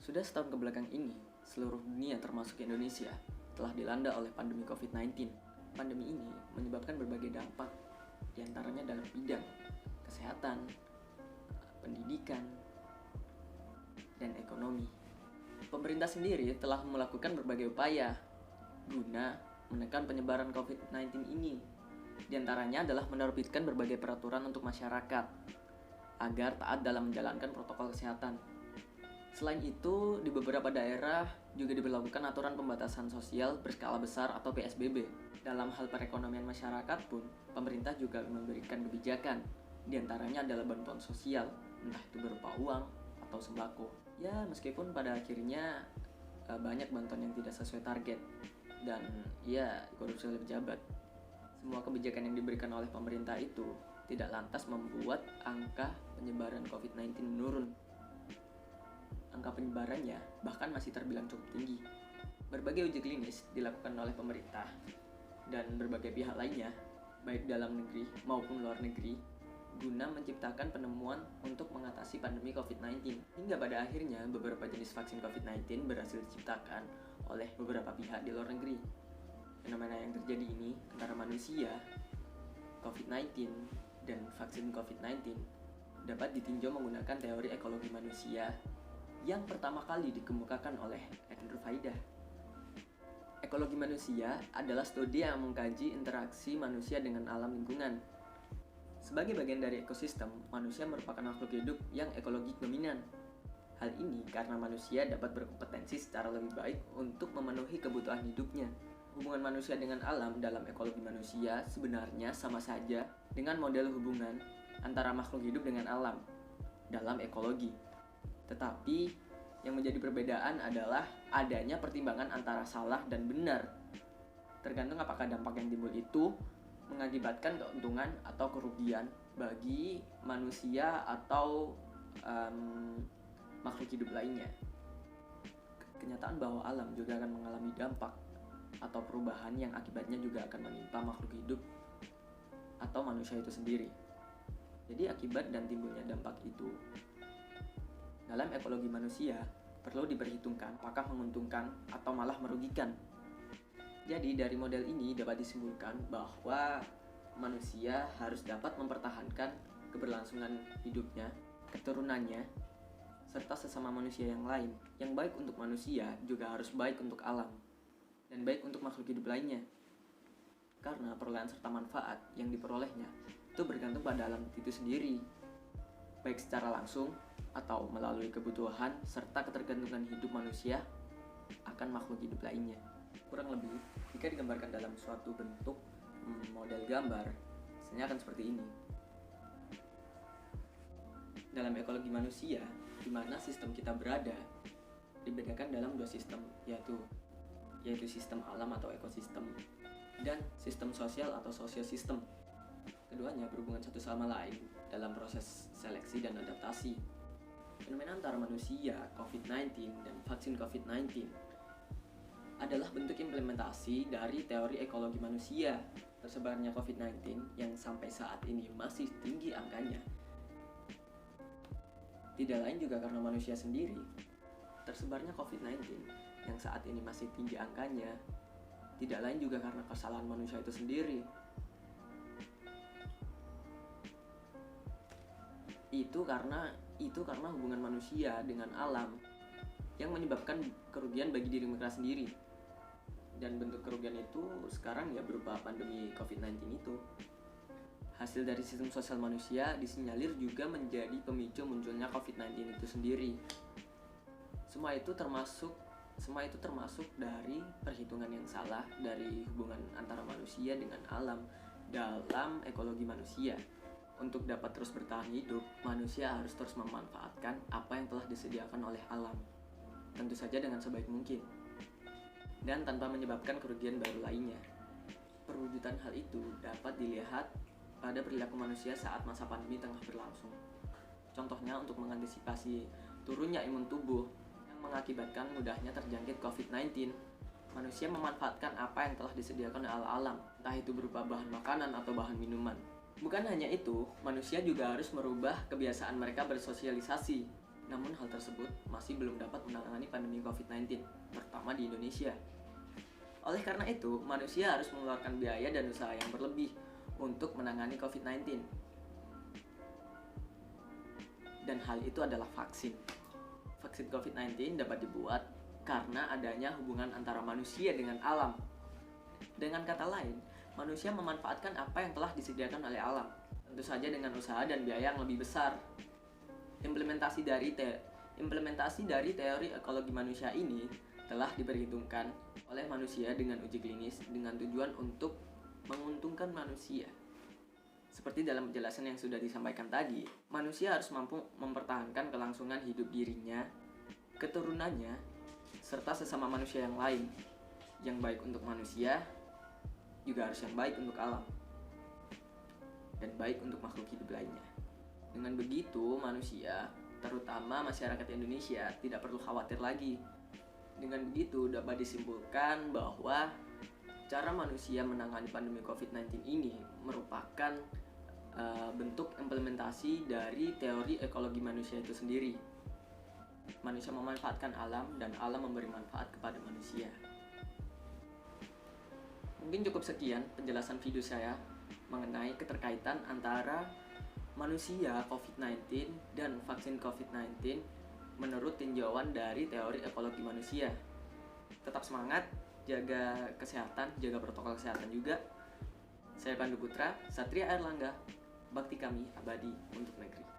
Sudah setahun kebelakang ini, seluruh dunia termasuk Indonesia telah dilanda oleh pandemi COVID-19. Pandemi ini menyebabkan berbagai dampak, diantaranya dalam bidang kesehatan, pendidikan, dan ekonomi. Pemerintah sendiri telah melakukan berbagai upaya guna menekan penyebaran COVID-19 ini. Di antaranya adalah menerbitkan berbagai peraturan untuk masyarakat agar taat dalam menjalankan protokol kesehatan. Selain itu, di beberapa daerah juga diberlakukan aturan pembatasan sosial berskala besar atau PSBB. Dalam hal perekonomian masyarakat pun, pemerintah juga memberikan kebijakan. Di antaranya adalah bantuan sosial, entah itu berupa uang atau sembako. Ya, meskipun pada akhirnya banyak bantuan yang tidak sesuai target dan ya korupsi oleh pejabat. Semua kebijakan yang diberikan oleh pemerintah itu tidak lantas membuat angka penyebaran COVID-19 menurun. Angka penyebarannya bahkan masih terbilang cukup tinggi. Berbagai uji klinis dilakukan oleh pemerintah dan berbagai pihak lainnya, baik dalam negeri maupun luar negeri, guna menciptakan penemuan untuk mengatasi pandemi COVID-19. Hingga pada akhirnya beberapa jenis vaksin COVID-19 berhasil diciptakan oleh beberapa pihak di luar negeri. Fenomena yang terjadi ini antara manusia, COVID-19, dan vaksin COVID-19 dapat ditinjau menggunakan teori ekologi manusia yang pertama kali dikemukakan oleh Andrew Faidah. Ekologi manusia adalah studi yang mengkaji interaksi manusia dengan alam lingkungan. Sebagai bagian dari ekosistem, manusia merupakan makhluk hidup yang ekologik dominan. Hal ini karena manusia dapat berkompetensi secara lebih baik untuk memenuhi kebutuhan hidupnya. Hubungan manusia dengan alam dalam ekologi manusia sebenarnya sama saja dengan model hubungan antara makhluk hidup dengan alam dalam ekologi. Tetapi yang menjadi perbedaan adalah adanya pertimbangan antara salah dan benar. Tergantung apakah dampak yang timbul itu mengakibatkan keuntungan atau kerugian bagi manusia atau makhluk hidup lainnya. Kenyataan bahwa alam juga akan mengalami dampak atau perubahan yang akibatnya juga akan menimpa makhluk hidup atau manusia itu sendiri. Jadi akibat dan timbulnya dampak itu dalam ekologi manusia perlu diperhitungkan apakah menguntungkan atau malah merugikan. Jadi dari model ini dapat disimpulkan bahwa manusia harus dapat mempertahankan keberlangsungan hidupnya, keturunannya, serta sesama manusia yang lain. Yang baik untuk manusia juga harus baik untuk alam dan baik untuk makhluk hidup lainnya. Karena perolehan serta manfaat yang diperolehnya itu bergantung pada alam itu sendiri, baik secara langsung atau melalui kebutuhan serta ketergantungan hidup manusia akan makhluk hidup lainnya. Kurang lebih, jika digambarkan dalam suatu bentuk model gambar, hasilnya akan seperti ini. Dalam ekologi manusia, di mana sistem kita berada, dibedakan dalam dua sistem, yaitu sistem alam atau ekosistem dan sistem sosial atau social system. Keduanya berhubungan satu sama lain dalam proses seleksi dan adaptasi. Fenomena antara manusia, COVID-19, dan vaksin COVID-19 adalah bentuk implementasi dari teori ekologi manusia. Tersebarnya COVID-19 yang sampai saat ini masih tinggi angkanya tidak lain juga karena manusia sendiri. Tersebarnya COVID-19 yang saat ini masih tinggi angkanya tidak lain juga karena kesalahan manusia itu sendiri. Itu karena hubungan manusia dengan alam yang menyebabkan kerugian bagi diri mereka sendiri. Dan bentuk kerugian itu sekarang ya berupa pandemi COVID-19 itu. Hasil dari sistem sosial manusia disinyalir juga menjadi pemicu munculnya COVID-19 itu sendiri. Semua itu termasuk dari perhitungan yang salah dari hubungan antara manusia dengan alam dalam ekologi manusia. Untuk dapat terus bertahan hidup, manusia harus terus memanfaatkan apa yang telah disediakan oleh alam, tentu saja dengan sebaik mungkin, dan tanpa menyebabkan kerugian baru lainnya. Perwujudan hal itu dapat dilihat pada perilaku manusia saat masa pandemi tengah berlangsung. Contohnya untuk mengantisipasi turunnya imun tubuh yang mengakibatkan mudahnya terjangkit COVID-19, manusia memanfaatkan apa yang telah disediakan oleh alam, entah itu berupa bahan makanan atau bahan minuman. Bukan hanya itu, manusia juga harus merubah kebiasaan mereka bersosialisasi. Namun hal tersebut masih belum dapat menangani pandemi COVID-19, terutama di Indonesia. Oleh karena itu, manusia harus mengeluarkan biaya dan usaha yang berlebih untuk menangani COVID-19. Dan hal itu adalah vaksin. Vaksin COVID-19 dapat dibuat karena adanya hubungan antara manusia dengan alam. Dengan kata lain, manusia memanfaatkan apa yang telah disediakan oleh alam, tentu saja dengan usaha dan biaya yang lebih besar. Implementasi dari teori ekologi manusia ini telah diperhitungkan oleh manusia dengan uji klinis dengan tujuan untuk menguntungkan manusia. Seperti dalam penjelasan yang sudah disampaikan tadi, manusia harus mampu mempertahankan kelangsungan hidup dirinya, keturunannya, serta sesama manusia yang lain. Yang baik untuk manusia juga harus yang baik untuk alam dan baik untuk makhluk hidup lainnya. Dengan begitu, manusia, terutama masyarakat Indonesia, tidak perlu khawatir lagi. Dengan begitu, dapat disimpulkan bahwa cara manusia menangani pandemi COVID-19 ini merupakan bentuk implementasi dari teori ekologi manusia itu sendiri. Manusia memanfaatkan alam dan alam memberi manfaat kepada manusia. Mungkin cukup sekian penjelasan video saya mengenai keterkaitan antara manusia COVID-19 dan vaksin COVID-19 menurut tinjauan dari teori ekologi manusia. Tetap semangat, jaga kesehatan, jaga protokol kesehatan juga. Saya Pandu Putra, Satria Airlangga, bakti kami abadi untuk negeri.